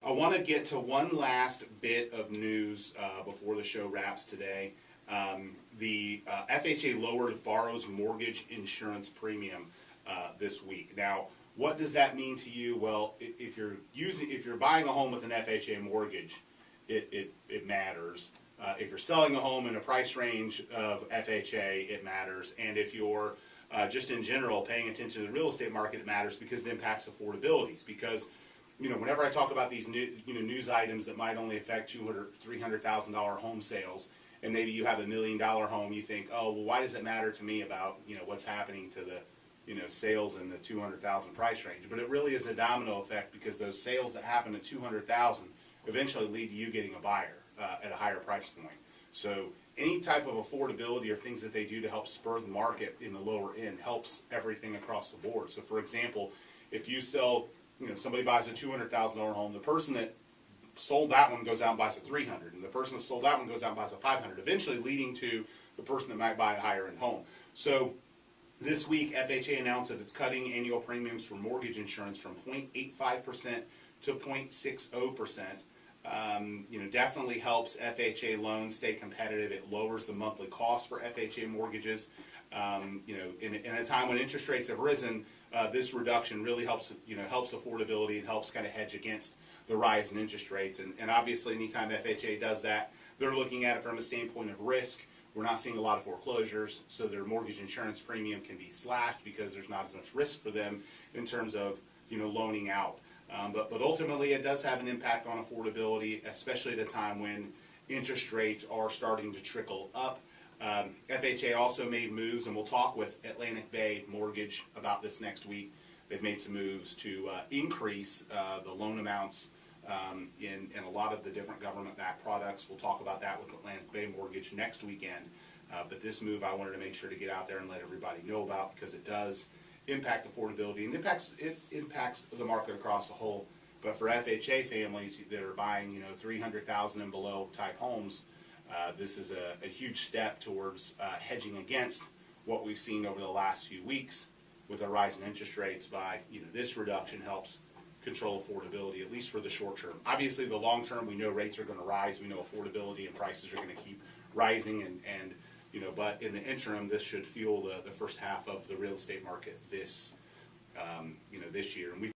I want to get to one last bit of news before the show wraps today. The FHA lowered borrower's mortgage insurance premium this week. Now, what does that mean to you? Well, if you're buying a home with an FHA mortgage, it matters. If you're selling a home in a price range of FHA, it matters. And if you're just in general paying attention to the real estate market, it matters because it impacts affordabilities. Because whenever I talk about these news items that might only affect $200,000, $300,000 home sales, and maybe you have $1 million home, you think, oh, well, why does it matter to me about what's happening to the sales in the 200,000 price range? But it really is a domino effect, because those sales that happen at 200,000 eventually lead to you getting a buyer at a higher price point. So any type of affordability or things that they do to help spur the market in the lower end helps everything across the board. So, for example, if you sell, somebody buys a $200,000 home, the person that sold that one goes out and buys a $300,000, and the person that sold that one goes out and buys a $500,000, eventually leading to the person that might buy a higher end home. So this week, FHA announced that it's cutting annual premiums for mortgage insurance from 0.85% to 0.60%. Definitely helps FHA loans stay competitive. It lowers the monthly cost for FHA mortgages. In a time when interest rates have risen, this reduction really helps affordability and helps kind of hedge against the rise in interest rates. And obviously, anytime FHA does that, they're looking at it from a standpoint of risk. We're not seeing a lot of foreclosures, so their mortgage insurance premium can be slashed because there's not as much risk for them in terms of loaning out. But ultimately, it does have an impact on affordability, especially at a time when interest rates are starting to trickle up. FHA also made moves, and we'll talk with Atlantic Bay Mortgage about this next week. They've made some moves to increase the loan amounts in a lot of the different government-backed products. We'll talk about that with Atlantic Bay Mortgage next weekend. But this move I wanted to make sure to get out there and let everybody know about, because it does impact affordability, and it impacts the market across the whole. But for FHA families that are buying $300,000 and below type homes, this is a huge step towards hedging against what we've seen over the last few weeks with a rise in interest rates. By this reduction helps control affordability, at least for the short term. Obviously, the long term, we know rates are going to rise. We know affordability and prices are going to keep rising, and but in the interim, this should fuel the first half of the real estate market this year. And